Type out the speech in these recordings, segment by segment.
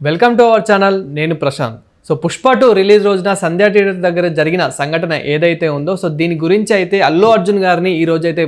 Welcome to our channel. నేను Prashanth. So Pushpa 2 release రోజున సంధ్యా theatre దగ్గర జరిగిన సంఘటన ఏదైతే ఉందో సో దీని గురించి అయితే అల్లు అర్జున్ గారిని ఈ రోజు అయితే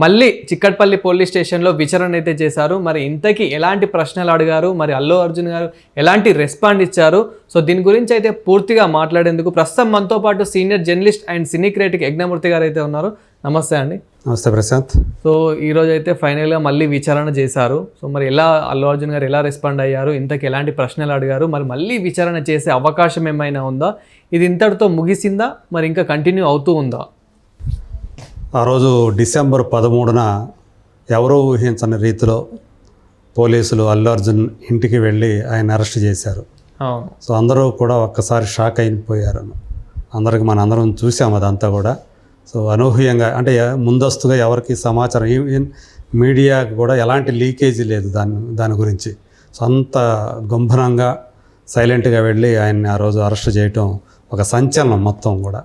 మళ్ళీ చిక్కట్పల్లి పోలీస్ స్టేషన్లో విచారణ అయితే చేశారు. మరి ఇంతకీ ఎలాంటి ప్రశ్నలు అడిగారు, మరి అల్లు అర్జున్ గారు ఎలాంటి రెస్పాండ్ ఇచ్చారు, సో దీని గురించి అయితే పూర్తిగా మాట్లాడేందుకు ప్రస్తుతం మనతో పాటు senior journalist and cine critic Yagnamurthy గారు అయితే ఉన్నారు. నమస్తే అండి. నమస్తే ప్రశాంత్. సో ఈరోజు అయితే ఫైనల్గా మళ్ళీ విచారణ చేశారు. సో మరి ఎలా అల్లు అర్జున్ గారు ఎలా రెస్పాండ్ అయ్యారు, ఇంతకు ఎలాంటి ప్రశ్నలు అడిగారు, మరి మళ్ళీ విచారణ చేసే అవకాశం ఏమైనా ఉందా, ఇది ఇంతటితో ముగిసిందా, మరి ఇంకా కంటిన్యూ అవుతూ ఉందా? ఆ రోజు డిసెంబర్ 13న ఎవరో ఊహించని రీతిలో పోలీసులు అల్లు అర్జున్ ఇంటికి వెళ్ళి ఆయన అరెస్ట్ చేశారు. సో అందరూ కూడా ఒక్కసారి షాక్ అయిపోయారు. అందరికి మన అందరం చూసాము అదంతా కూడా. సో అనూహ్యంగా అంటే ముందస్తుగా ఎవరికి సమాచారం, ఈవెన్ మీడియాకి కూడా ఎలాంటి లీకేజీ లేదు దాని గురించి. సో అంత గంభీరంగా సైలెంట్గా వెళ్ళి ఆయన్ని ఆ రోజు అరెస్ట్ చేయటం ఒక సంచలనం మొత్తం కూడా.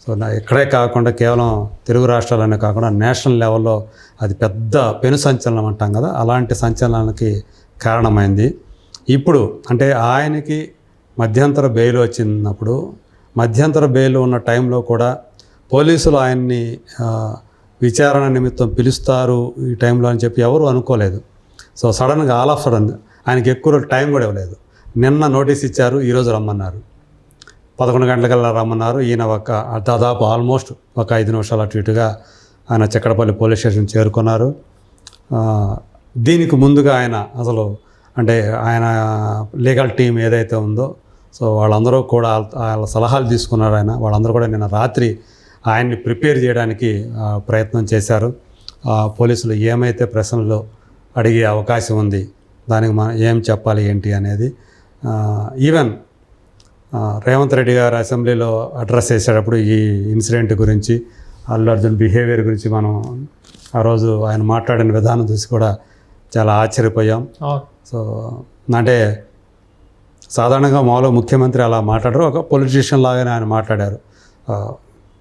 సో ఇక్కడే కాకుండా కేవలం తెలుగు రాష్ట్రాలనే కాకుండా నేషనల్ లెవెల్లో అది పెద్ద పెను సంచలనం అంటాం కదా, అలాంటి సంచలనానికి కారణమైంది. ఇప్పుడు అంటే ఆయనకి మధ్యంతర బెయిల్ వచ్చినప్పుడు, మధ్యంతర బెయిల్ ఉన్న టైంలో కూడా పోలీసులు ఆయన్ని విచారణ నిమిత్తం పిలుస్తారు ఈ టైంలో అని చెప్పి ఎవరు అనుకోలేదు. సో సడన్గా ఆల్ ఆఫ్ సడన్ ఆయనకి ఎక్కువ టైం కూడా ఇవ్వలేదు. నిన్న నోటీస్ ఇచ్చారు, ఈరోజు రమ్మన్నారు, 11 గంటలకల్లా రమ్మన్నారు. ఈయన దాదాపు ఆల్మోస్ట్ ఒక 5 నిమిషాలు అటు ఇటుగా ఆయన చిక్కడపల్లి పోలీస్ స్టేషన్ చేరుకున్నారు. దీనికి ముందుగా ఆయన అసలు అంటే ఆయన లీగల్ టీం ఏదైతే ఉందో సో వాళ్ళందరూ కూడా వాళ్ళ సలహాలు తీసుకున్నారు. వాళ్ళందరూ కూడా నిన్న రాత్రి ఆయన్ని ప్రిపేర్ చేయడానికి ప్రయత్నం చేశారు. పోలీసులు ఏమైతే ప్రశ్నలు అడిగే అవకాశం ఉంది, దానికి మనం ఏం చెప్పాలి ఏంటి అనేది. ఈవెన్ రేవంత్ రెడ్డి గారు అసెంబ్లీలో అడ్రస్ చేసేటప్పుడు ఈ ఇన్సిడెంట్ గురించి, అల్లు అర్జున్ బిహేవియర్ గురించి మనం ఆ రోజు ఆయన మాట్లాడిన విధానం చూసి కూడా చాలా ఆశ్చర్యపోయాం. సో అంటే సాధారణంగా మామూలుగా ముఖ్యమంత్రి అలా మాట్లాడరు, ఒక పొలిటీషియన్ లాగానే ఆయన మాట్లాడారు.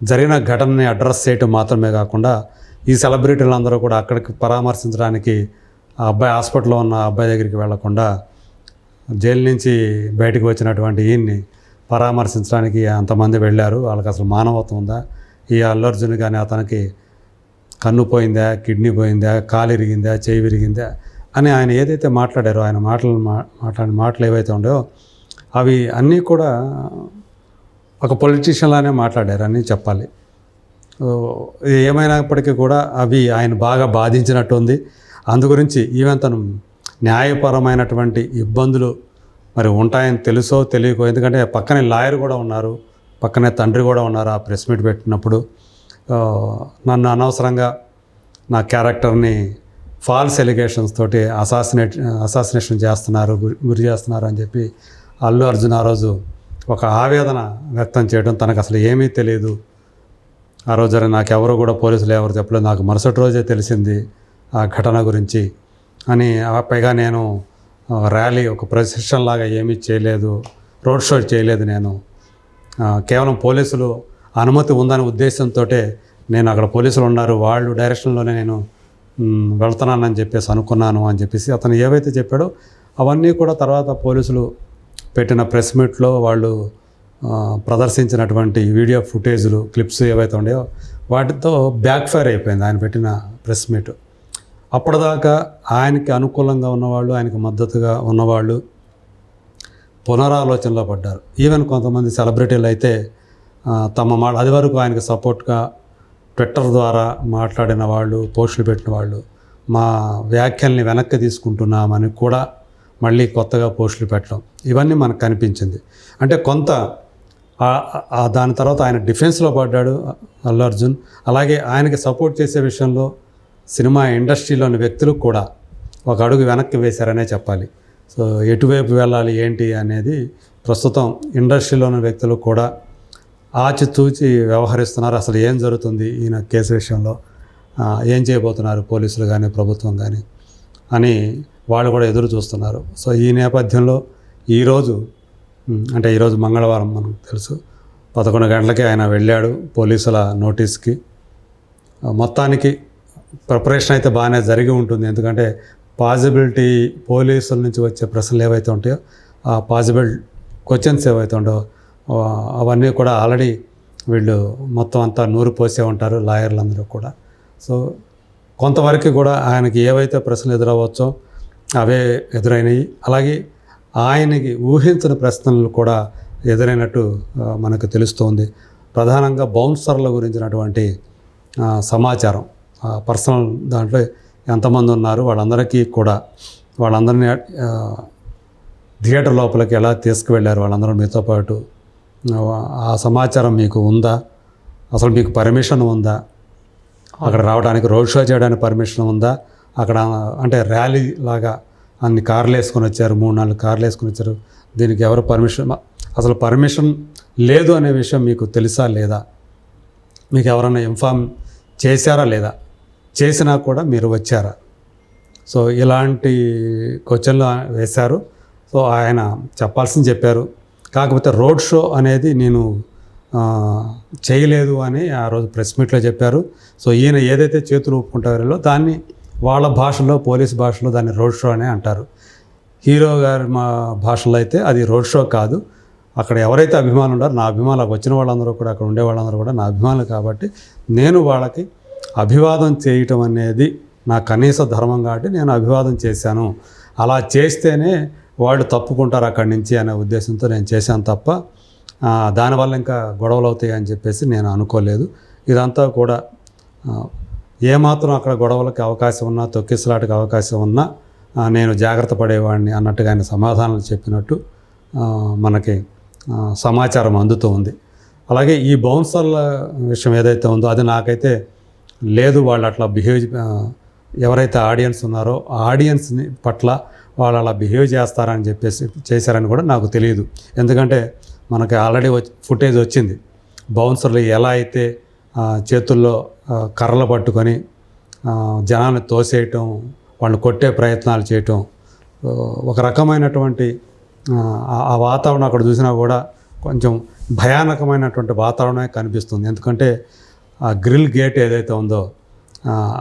జరిగిన ఘటనని అడ్రస్ చేయటం మాత్రమే కాకుండా ఈ సెలబ్రిటీలు అందరూ కూడా అక్కడికి పరామర్శించడానికి ఆ అబ్బాయి హాస్పిటల్లో ఉన్న అబ్బాయి దగ్గరికి వెళ్లకుండా జైలు నుంచి బయటకు వచ్చినటువంటి ఈయన్ని పరామర్శించడానికి అంతమంది వెళ్ళారు. వాళ్ళకి అసలు మానవత్వం ఉందా? ఈ అల్లు అర్జున్ కానీ అతనికి కన్ను పోయిందా, కిడ్నీ పోయిందా, కాలు ఇరిగిందా, చేయి విరిగిందా అని ఆయన ఏదైతే మాట్లాడారో, ఆయన మాట్లాడిన మాటలు ఏవైతే ఉండేవో అవి అన్నీ కూడా ఒక పొలిటీషియన్లానే మాట్లాడారని చెప్పాలి. ఏమైనప్పటికీ కూడా అవి ఆయన బాగా బాధించినట్టు ఉంది. అందుగురించి ఈవెన్ తను న్యాయపరమైనటువంటి ఇబ్బందులు మరి ఉంటాయని తెలుసో తెలియకో, ఎందుకంటే పక్కనే లాయర్ కూడా ఉన్నారు, పక్కనే తండ్రి కూడా ఉన్నారు. ఆ ప్రెస్ మీట్ పెట్టినప్పుడు నన్ను అనవసరంగా నా క్యారెక్టర్ని ఫాల్స్ ఎలిగేషన్స్ తోటి అసాసినేషన్ చేస్తున్నారు, గురి చేస్తున్నారు అని చెప్పి అల్లు అర్జున్ ఆ రోజు ఒక ఆవేదన వ్యక్తం చేయడం, తనకు అసలు ఏమీ తెలియదు ఆ రోజు నాకెవరు కూడా పోలీసులు ఎవరు చెప్పలేదు, నాకు మరుసటి రోజే తెలిసింది ఆ ఘటన గురించి అని. పైగా నేను ర్యాలీ ఒక ప్రొసెషన్ లాగా ఏమీ చేయలేదు, రోడ్ షో చేయలేదు, నేను కేవలం పోలీసులు అనుమతి ఉందనే ఉద్దేశంతో నేను అక్కడ పోలీసులు ఉన్నారు వాళ్ళు డైరెక్షన్లోనే నేను వెళ్తున్నానని చెప్పేసి అనుకున్నాను అని చెప్పేసి అతను ఏవైతే చెప్పాడో అవన్నీ కూడా తర్వాత పోలీసులు పెట్టిన ప్రెస్ మీట్లో వాళ్ళు ప్రదర్శించినటువంటి వీడియో ఫుటేజ్లు, క్లిప్స్ ఏవైతే ఉన్నాయో వాటితో బ్యాక్ ఫైర్ అయిపోయింది ఆయన పెట్టిన ప్రెస్ మీట్. అప్పటిదాకా ఆయనకి అనుకూలంగా ఉన్నవాళ్ళు, ఆయనకి మద్దతుగా ఉన్నవాళ్ళు పునరాలోచనలో పడ్డారు. ఈవెన్ కొంతమంది సెలబ్రిటీలు అయితే అది వరకు ఆయనకు సపోర్ట్గా ట్విట్టర్ ద్వారా మాట్లాడిన వాళ్ళు, పోస్టులు పెట్టిన వాళ్ళు మా వ్యాఖ్యల్ని వెనక్కి తీసుకుంటున్నామని కూడా మళ్ళీ కొత్తగా పోస్టులు పెట్టడం, ఇవన్నీ మనకు కనిపించింది. అంటే కొంత దాని తర్వాత ఆయన డిఫెన్స్లో పడ్డాడు అల్లు అర్జున్. అలాగే ఆయనకి సపోర్ట్ చేసే విషయంలో సినిమా ఇండస్ట్రీలోని వ్యక్తులు కూడా ఒక అడుగు వెనక్కి వేశారనే చెప్పాలి. సో ఎటువైపు వెళ్ళాలి ఏంటి అనేది ప్రస్తుతం ఇండస్ట్రీలోని వ్యక్తులు కూడా ఆచితూచి వ్యవహరిస్తున్నారు. అసలు ఏం జరుగుతుంది ఈయన కేసు విషయంలో, ఏం చేయబోతున్నారు పోలీసులు కానీ ప్రభుత్వం కానీ అని వాళ్ళు కూడా ఎదురు చూస్తున్నారు. సో ఈ నేపథ్యంలో ఈరోజు మంగళవారం మనకు తెలుసు 11 గంటలకి ఆయన వెళ్ళాడు పోలీసుల నోటీస్కి. మొత్తానికి ప్రిపరేషన్ అయితే బాగానే జరిగి ఉంటుంది, ఎందుకంటే పాజిబిలిటీ పోలీసుల నుంచి వచ్చే ప్రశ్నలు ఏవైతే ఉంటాయో ఆ పాసిబుల్ క్వశ్చన్స్ ఏవైతే ఉండవో అవన్నీ కూడా ఆల్రెడీ వీళ్ళు మొత్తం అంతా నూరు పోసే ఉంటారు లాయర్లందరూ కూడా. సో కొంతవరకు కూడా ఆయనకి ఏవైతే ప్రశ్నలు ఎదురవ్వచ్చో అవే ఎదురైనవి. అలాగే ఆయనకి ఊహించని ప్రశ్నలు కూడా ఎదురైనట్టు మనకు తెలుస్తోంది. ప్రధానంగా బౌన్సర్ల గురించినటువంటి సమాచారం, పర్సనల్ దాంట్లో ఎంతమంది ఉన్నారు, వాళ్ళందరినీ థియేటర్ లోపలికి ఎలా తీసుకువెళ్ళారు, వాళ్ళందరూ మీతో పాటు ఆ సమాచారం మీకు ఉందా, అసలు మీకు పర్మిషన్ ఉందా, అక్కడ రావడానికి రోడ్ షో చేయడానికి పర్మిషన్ ఉందా, అక్కడ అంటే ర్యాలీ లాగా అన్ని కార్లు వేసుకొని వచ్చారు, 3-4 కార్లు వేసుకొని వచ్చారు, దీనికి ఎవరు పర్మిషన్, అసలు పర్మిషన్ లేదు అనే విషయం మీకు తెలుసా లేదా, మీకు ఎవరైనా ఇన్ఫార్మ్ చేశారా లేదా, చేసినా కూడా మీరు వచ్చారా. సో ఇలాంటి క్వశ్చన్లు వేశారు. సో ఆయన చెప్పాల్సింది చెప్పారు. కాకపోతే రోడ్ షో అనేది నేను చేయలేదు అని ఆ రోజు ప్రెస్ మీట్లో చెప్పారు. సో ఈయన ఏదైతే చేతులు ఊపుకుంటారో దాన్ని వాళ్ళ భాషలో, పోలీస్ భాషలో దాన్ని రోడ్ షో అనే అంటారు. హీరో గారి మా భాషలో అయితే అది రోడ్ షో కాదు. అక్కడ ఎవరైతే అభిమానులు ఉన్నారో, నా అభిమానులకు వచ్చిన వాళ్ళందరూ కూడా, అక్కడ ఉండే వాళ్ళందరూ కూడా నా అభిమానులు కాబట్టి నేను వాళ్ళకి అభివాదం చేయటం అనేది నా కనీస ధర్మం కాబట్టి నేను అభివాదం చేశాను. అలా చేస్తేనే వాళ్ళు తప్పుకుంటారు అక్కడి నుంచి అనే ఉద్దేశంతో నేను చేశాను తప్ప దానివల్ల ఇంకా గొడవలు అవుతాయి అని చెప్పేసి నేను అనుకోలేదు. ఇదంతా కూడా ఏమాత్రం అక్కడ గొడవలకి అవకాశం ఉన్నా, తొక్కిసలాటకి అవకాశం ఉన్నా నేను జాగ్రత్త పడేవాడిని అన్నట్టుగా ఆయన సమాధానాలు చెప్పినట్టు మనకి సమాచారం అందుతూ ఉంది. అలాగే ఈ బౌన్సర్ల విషయం ఏదైతే ఉందో అది నాకైతే లేదు, వాళ్ళు అట్లా ఎవరైతే ఆడియన్స్ ఉన్నారో ఆ ఆడియన్స్ని పట్ల వాళ్ళు అలా బిహేవ్ చేస్తారని చెప్పేసి చేశారని కూడా నాకు తెలియదు. ఎందుకంటే మనకి ఆల్రెడీ ఫుటేజ్ వచ్చింది. బౌన్సర్లు ఎలా అయితే చేతుల్లో కర్రలు పట్టుకొని జనాన్ని తోసేయటం, వాళ్ళు కొట్టే ప్రయత్నాలు చేయటం, ఒక రకమైనటువంటి ఆ వాతావరణం అక్కడ చూసినా కూడా కొంచెం భయానకమైనటువంటి వాతావరణమే కనిపిస్తుంది. ఎందుకంటే ఆ గ్రిల్ గేట్ ఏదైతే ఉందో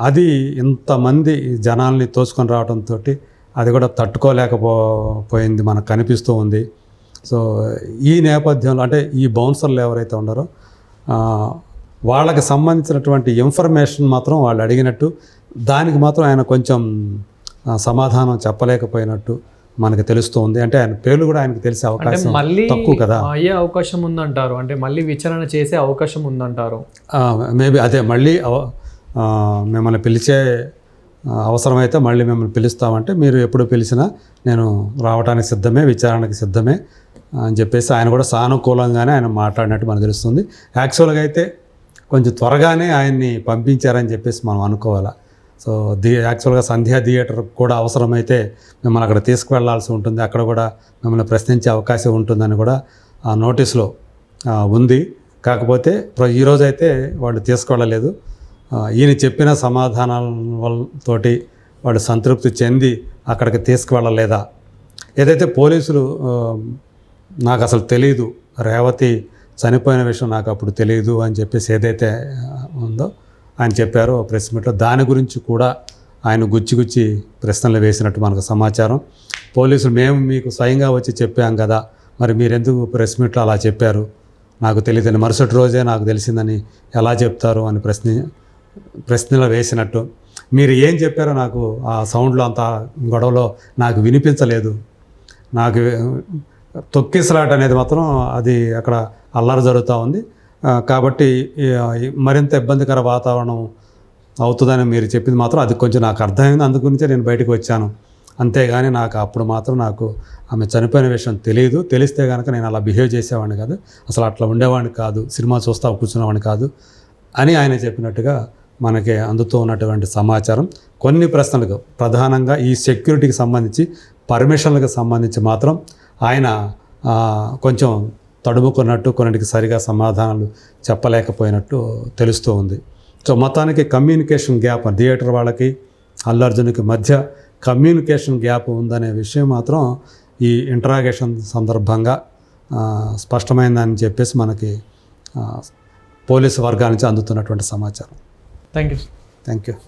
అది ఇంతమంది జనాల్ని తోసుకొని రావడంతో అది కూడా తట్టుకోలేకపోయింది మనకు కనిపిస్తూ ఉంది. సో ఈ నేపథ్యంలో అంటే ఈ బౌన్సర్లు ఎవరైతే ఉన్నారో వాళ్ళకి సంబంధించినటువంటి ఇన్ఫర్మేషన్ మాత్రం వాళ్ళు అడిగినట్టు దానికి మాత్రం ఆయన కొంచెం సమాధానం చెప్పలేకపోయినట్టు మనకు తెలుస్తుంది. అంటే ఆయన పేర్లు కూడా ఆయనకు తెలిసే అవకాశం తక్కువ కదా, అయ్యే అవకాశం ఉందంటారు. అంటే మళ్ళీ విచారణ చేసే అవకాశం ఉందంటారు. మేబీ అదే మళ్ళీ మిమ్మల్ని పిలిచే అవసరమైతే మళ్ళీ మిమ్మల్ని పిలుస్తామంటే మీరు ఎప్పుడు పిలిచినా నేను రావడానికి సిద్ధమే, విచారణకి సిద్ధమే అని చెప్పేసి ఆయన కూడా సానుకూలంగానే ఆయన మాట్లాడినట్టు మనకు తెలుస్తుంది. యాక్చువల్గా అయితే కొంచెం త్వరగానే ఆయన్ని పంపించారని చెప్పేసి మనం అనుకోవాలా. సో యాక్చువల్గా సంధ్యా థియేటర్ కూడా అవసరమైతే మిమ్మల్ని అక్కడ తీసుకువెళ్లాల్సి ఉంటుంది, అక్కడ కూడా మిమ్మల్ని ప్రశ్నించే అవకాశం ఉంటుందని కూడా ఆ నోటీస్లో ఉంది. కాకపోతే ఈరోజైతే వాళ్ళు తీసుకువెళ్ళలేదు. ఈయన చెప్పిన సమాధానాలతోటి వాళ్ళు సంతృప్తి చెంది అక్కడికి తీసుకువెళ్ళలేదా, ఏదైతే పోలీసులు నాకు అసలు తెలియదు, రేవతి చనిపోయిన విషయం నాకు అప్పుడు తెలియదు అని చెప్పేసి ఏదైతే ఉందో ఆయన చెప్పారో ప్రెస్ మీట్లో, దాని గురించి కూడా ఆయన గుచ్చి ప్రశ్నలు వేసినట్టు మనకు సమాచారం. పోలీసులు మేము మీకు స్వయంగా వచ్చి చెప్పాం కదా, మరి మీరెందుకు ప్రెస్ మీట్లో అలా చెప్పారు, నాకు తెలియదని, మరుసటి రోజే నాకు తెలిసిందని ఎలా చెప్తారు అని ప్రశ్నలు వేసినట్టు. మీరు ఏం చెప్పారో నాకు ఆ సౌండ్లో అంత గొడవలో నాకు వినిపించలేదు, నాకు తొక్కిసలాట అనేది మాత్రం అది అక్కడ అల్లరి జరుగుతూ ఉంది, కాబట్టి మరింత ఇబ్బందికర వాతావరణం అవుతుందని మీరు చెప్పింది మాత్రం అది కొంచెం నాకు అర్థమైంది, అందు గురించే నేను బయటకు వచ్చాను. అంతేగాని నాకు అప్పుడు మాత్రం నాకు ఆమె చనిపోయిన విషయం తెలియదు, తెలిస్తే కనుక నేను అలా బిహేవ్ చేసేవాడిని కాదు, అసలు అట్లా ఉండేవాడిని కాదు, సినిమా చూస్తా కూర్చునేవాడిని కాదు అని ఆయన చెప్పినట్టుగా మనకి అందుతూ ఉన్నటువంటి సమాచారం. కొన్ని ప్రశ్నలకు ప్రధానంగా ఈ సెక్యూరిటీకి సంబంధించి, పర్మిషన్లకు సంబంధించి మాత్రం ఆయన కొంచెం తడుముకున్నట్టు, కొన్నిటికి సరిగా సమాధానాలు చెప్పలేకపోయినట్టు తెలుస్తూ ఉంది. సో మొత్తానికి కమ్యూనికేషన్ గ్యాప్ థియేటర్ వాళ్ళకి అల్లు అర్జున్కి మధ్య కమ్యూనికేషన్ గ్యాప్ ఉందనే విషయం మాత్రం ఈ ఇంటరాగేషన్ సందర్భంగా స్పష్టమైందని చెప్పేసి మనకి పోలీసు వర్గాల నుంచి అందుతున్నటువంటి సమాచారం. Thank you. Thank you.